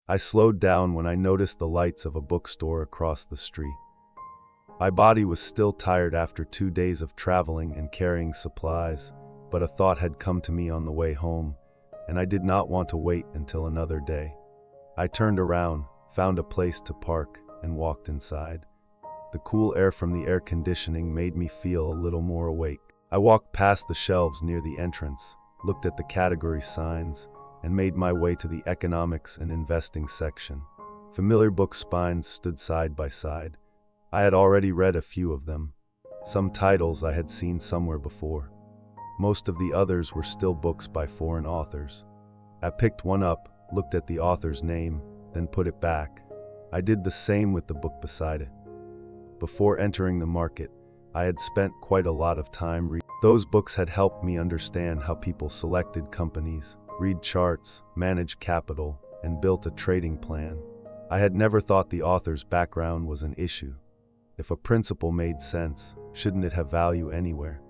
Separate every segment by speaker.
Speaker 1: I slowed down when I noticed the lights of a bookstore across the street. My body was still tired after 2 days of traveling and carrying supplies, but a thought had come to me on the way home, and I did not want to wait until another day. I turned around, found a place to park, and walked inside. The cool air from the air conditioning made me feel a little more awake. I walked past the shelves near the entrance, looked at the category signs, and made my way to the economics and investing section. Familiar book spines stood side by side. I had already read a few of them. Some titles I had seen somewhere before. Most of the others were still books by foreign authors. I picked one up, looked at the author's name, then put it back. I did the same with the book beside it. Before entering the market, I had spent quite a lot of time reading. Those books had helped me understand how people selected companies, read charts, manage capital, and built a trading plan. I had never thought the author's background was an issue. If a principle made sense, shouldn't it have value anywhere?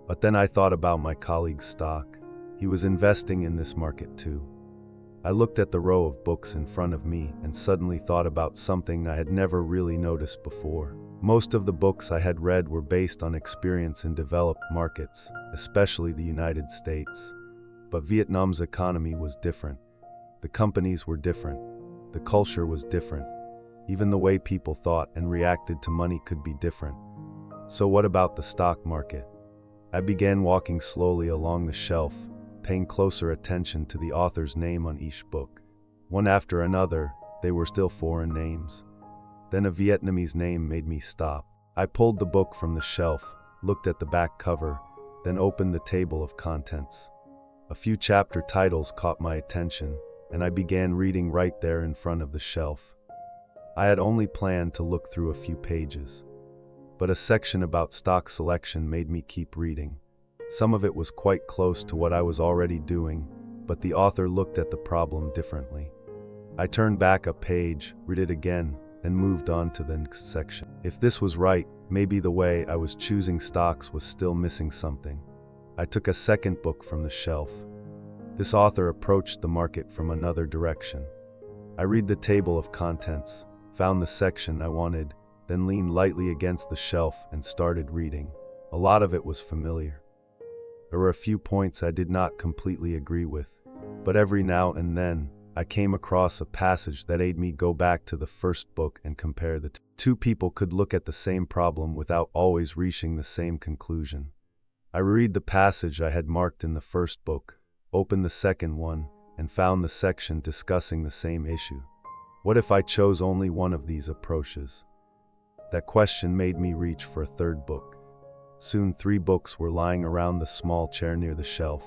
Speaker 1: But then I thought about my colleague's stock. He was investing in this market too. I looked at the row of books in front of me and suddenly thought about something I had never really noticed before. Most of the books I had read were based on experience in developed markets, especially the United States. But Vietnam's economy was different. The companies were different. The culture was different. Even the way people thought and reacted to money could be different. So what about the stock market? I began walking slowly along the shelf, paying closer attention to the author's name on each book. One after another, they were still foreign names. Then a Vietnamese name made me stop. I pulled the book from the shelf, looked at the back cover, then opened the table of contents. A few chapter titles caught my attention, and I began reading right there in front of the shelf. I had only planned to look through a few pages, but a section about stock selection made me keep reading. Some of it was quite close to what I was already doing, but the author looked at the problem differently. I turned back a page, read it again, and moved on to the next section. If this was right, maybe the way I was choosing stocks was still missing something. I took a second book from the shelf. This author approached the market from another direction. I read the table of contents, found the section I wanted, then leaned lightly against the shelf and started reading. A lot of it was familiar. There were a few points I did not completely agree with, but every now and then, I came across a passage that made me go back to the first book and compare the two. Two people could look at the same problem without always reaching the same conclusion. I reread the passage I had marked in the first book, opened the second one, and found the section discussing the same issue. What if I chose only one of these approaches? That question made me reach for a third book. Soon 3 books were lying around the small chair near the shelf.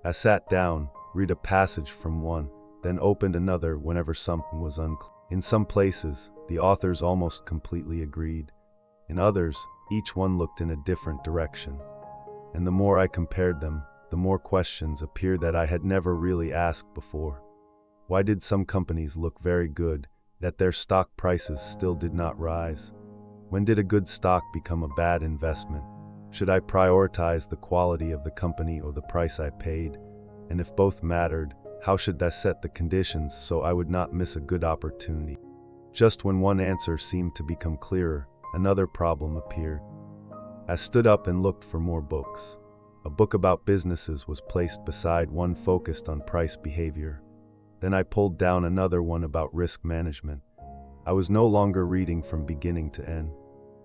Speaker 1: I sat down, read a passage from one, then opened another whenever something was unclear. In some places, the authors almost completely agreed. In others, each one looked in a different direction. And the more I compared them, the more questions appeared that I had never really asked before. Why did some companies look very good, yet their stock prices still did not rise? When did a good stock become a bad investment? Should I prioritize the quality of the company or the price I paid? And if both mattered, how should I set the conditions so I would not miss a good opportunity? Just when one answer seemed to become clearer, another problem appeared. I stood up and looked for more books. A book about businesses was placed beside one focused on price behavior. Then I pulled down another one about risk management. I was no longer reading from beginning to end.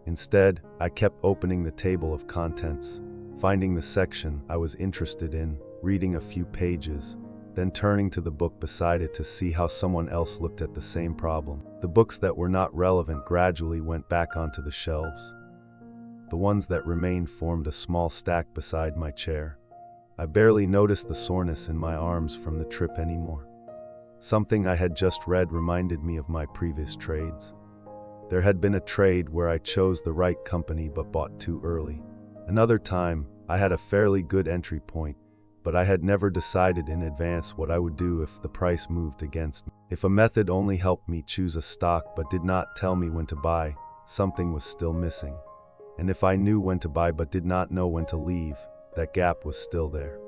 Speaker 1: Instead, I kept opening the table of contents, finding the section I was interested in, reading a few pages, then turning to the book beside it to see how someone else looked at the same problem. The books that were not relevant gradually went back onto the shelves. The ones that remained formed a small stack beside my chair. I barely noticed the soreness in my arms from the trip anymore. Something I had just read reminded me of my previous trades. There had been a trade where I chose the right company but bought too early. Another time, I had a fairly good entry point, but I had never decided in advance what I would do if the price moved against me. If a method only helped me choose a stock but did not tell me when to buy, something was still missing. And if I knew when to buy but did not know when to leave, that gap was still there.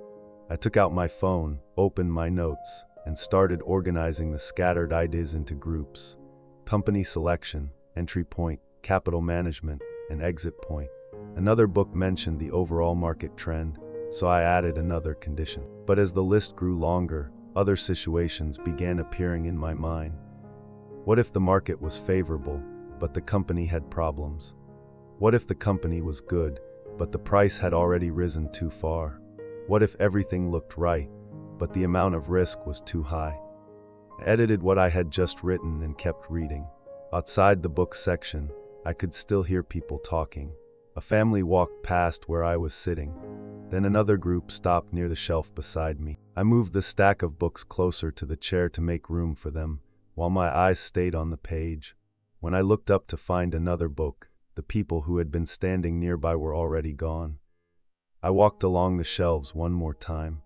Speaker 1: I took out my phone, opened my notes, and started organizing the scattered ideas into groups: company selection, entry point, capital management, and exit point. Another book mentioned the overall market trend, so I added another condition. But as the list grew longer, other situations began appearing in my mind. What if the market was favorable, but the company had problems? What if the company was good, but the price had already risen too far? What if everything looked right, but the amount of risk was too high? I edited what I had just written and kept reading. Outside the book section, I could still hear people talking. A family walked past where I was sitting. Then another group stopped near the shelf beside me. I moved the stack of books closer to the chair to make room for them, while my eyes stayed on the page. When I looked up to find another book, the people who had been standing nearby were already gone. I walked along the shelves one more time.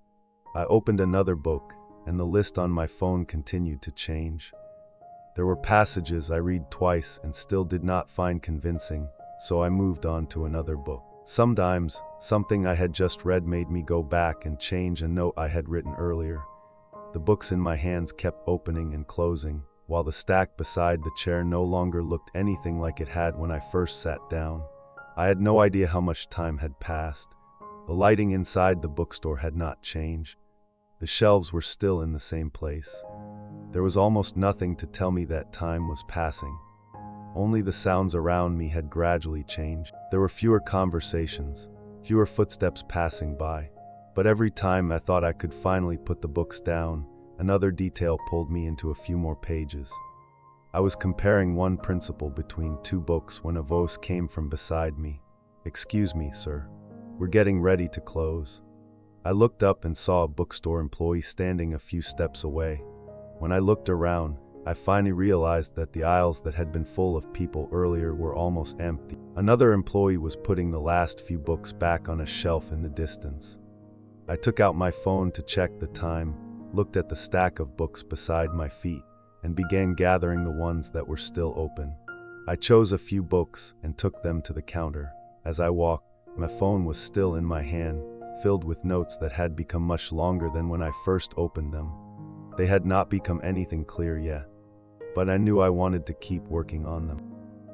Speaker 1: I opened another book, and the list on my phone continued to change. There were passages I read twice and still did not find convincing, so I moved on to another book. Sometimes, something I had just read made me go back and change a note I had written earlier. The books in my hands kept opening and closing, while the stack beside the chair no longer looked anything like it had when I first sat down. I had no idea how much time had passed. The lighting inside the bookstore had not changed. The shelves were still in the same place. There was almost nothing to tell me that time was passing. Only the sounds around me had gradually changed. There were fewer conversations, fewer footsteps passing by. But every time I thought I could finally put the books down, another detail pulled me into a few more pages. I was comparing one principle between two books when a voice came from beside me. "Excuse me, sir. We're getting ready to close." I looked up and saw a bookstore employee standing a few steps away. When I looked around, I finally realized that the aisles that had been full of people earlier were almost empty. Another employee was putting the last few books back on a shelf in the distance. I took out my phone to check the time, looked at the stack of books beside my feet, and began gathering the ones that were still open. I chose a few books and took them to the counter. As I walked, my phone was still in my hand, filled with notes that had become much longer than when I first opened them. They had not become anything clear yet, but I knew I wanted to keep working on them.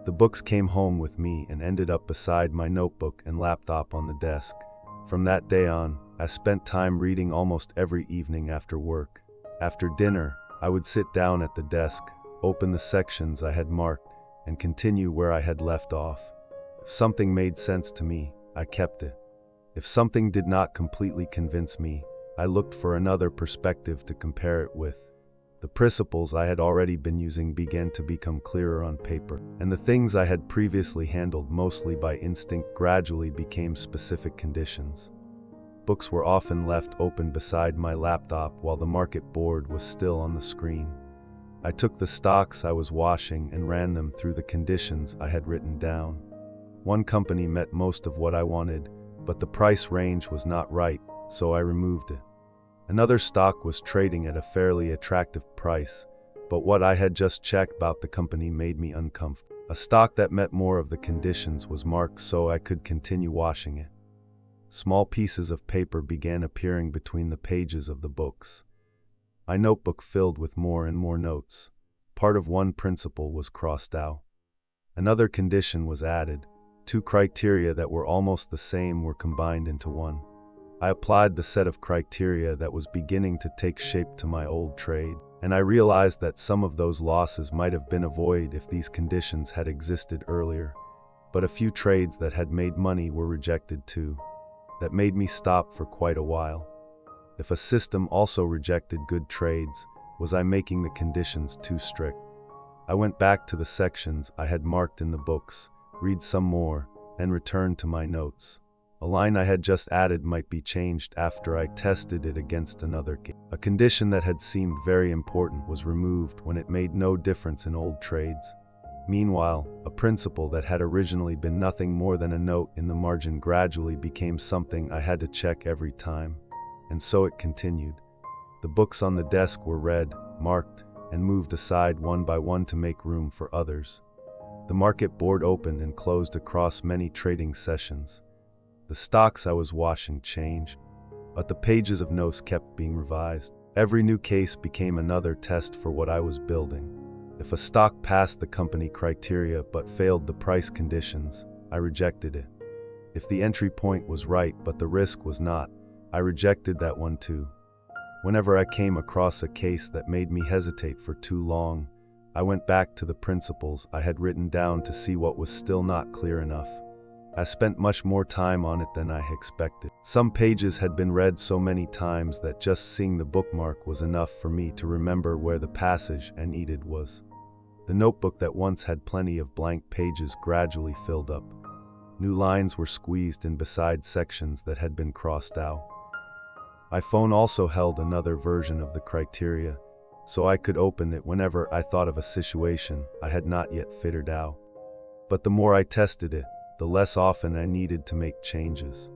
Speaker 1: The books came home with me and ended up beside my notebook and laptop on the desk. From that day on, I spent time reading almost every evening after work. After dinner, I would sit down at the desk, open the sections I had marked, and continue where I had left off. If something made sense to me, I kept it. If something did not completely convince me, I looked for another perspective to compare it with. The principles I had already been using began to become clearer on paper, and the things I had previously handled mostly by instinct gradually became specific conditions. Books were often left open beside my laptop while the market board was still on the screen. I took the stocks I was washing and ran them through the conditions I had written down. One company met most of what I wanted, but the price range was not right, so I removed it. Another stock was trading at a fairly attractive price, but what I had just checked about the company made me uncomfortable. A stock that met more of the conditions was marked so I could continue washing it. Small pieces of paper began appearing between the pages of the books. My notebook filled with more and more notes. Part of one principle was crossed out. Another condition was added. Two criteria that were almost the same were combined into one. I applied the set of criteria that was beginning to take shape to my old trade, and I realized that some of those losses might have been avoided if these conditions had existed earlier. But a few trades that had made money were rejected too. That made me stop for quite a while. If a system also rejected good trades, was I making the conditions too strict? I went back to the sections I had marked in the books, read some more, and returned to my notes. A line I had just added might be changed after I tested it against another case. A condition that had seemed very important was removed when it made no difference in old trades. Meanwhile, a principle that had originally been nothing more than a note in the margin gradually became something I had to check every time. And so it continued. The books on the desk were read, marked, and moved aside one by one to make room for others. The market board opened and closed across many trading sessions. The stocks I was washing changed, but the pages of notes kept being revised. Every new case became another test for what I was building. If a stock passed the company criteria but failed the price conditions, I rejected it. If the entry point was right but the risk was not, I rejected that one too. Whenever I came across a case that made me hesitate for too long, I went back to the principles I had written down to see what was still not clear enough. I spent much more time on it than I expected. Some pages had been read so many times that just seeing the bookmark was enough for me to remember where the passage I needed was. The notebook that once had plenty of blank pages gradually filled up. New lines were squeezed in beside sections that had been crossed out. My phone also held another version of the criteria, so I could open it whenever I thought of a situation I had not yet figured out. But the more I tested it, the less often I needed to make changes.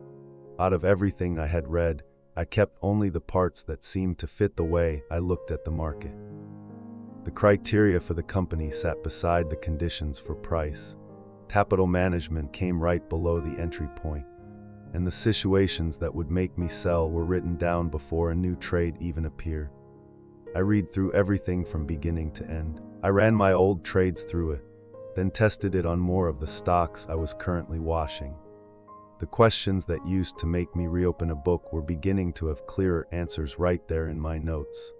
Speaker 1: Out of everything I had read, I kept only the parts that seemed to fit the way I looked at the market. The criteria for the company sat beside the conditions for price. Capital management came right below the entry point, and the situations that would make me sell were written down before a new trade even appeared. I read through everything from beginning to end. I ran my old trades through it, then tested it on more of the stocks I was currently watching. The questions that used to make me reopen a book were beginning to have clearer answers right there in my notes.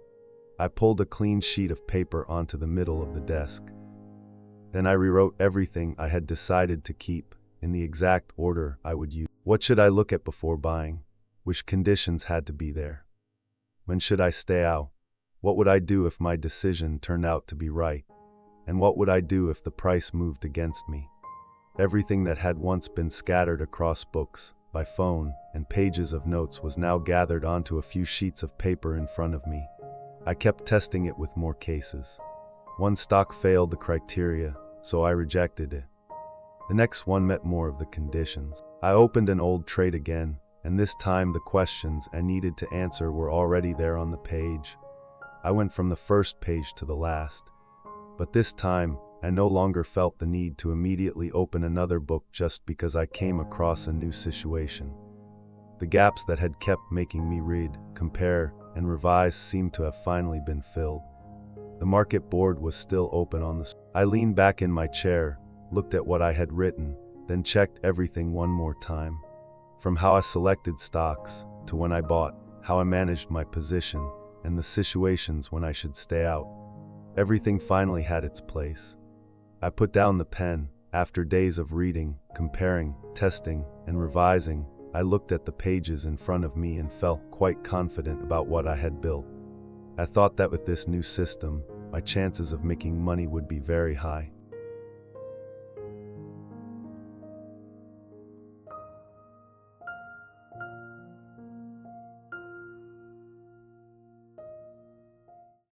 Speaker 1: I pulled a clean sheet of paper onto the middle of the desk. Then I rewrote everything I had decided to keep in the exact order I would use. What should I look at before buying? Which conditions had to be there? When should I stay out? What would I do if my decision turned out to be right? And what would I do if the price moved against me? Everything that had once been scattered across books, by phone, and pages of notes was now gathered onto a few sheets of paper in front of me. I kept testing it with more cases. One stock failed the criteria, so I rejected it. The next one met more of the conditions. I opened an old trade again, and this time the questions I needed to answer were already there on the page. I went from the first page to the last. But this time, I no longer felt the need to immediately open another book just because I came across a new situation. The gaps that had kept making me read, compare, and revise seemed to have finally been filled. The market board was still open on the screen. I leaned back in my chair, looked at what I had written, then checked everything one more time. From how I selected stocks, to when I bought, how I managed my position, and the situations when I should stay out. Everything finally had its place. I put down the pen. After days of reading, comparing, testing, and revising, I looked at the pages in front of me and felt quite confident about what I had built. I thought that with this new system, my chances of making money would be very high.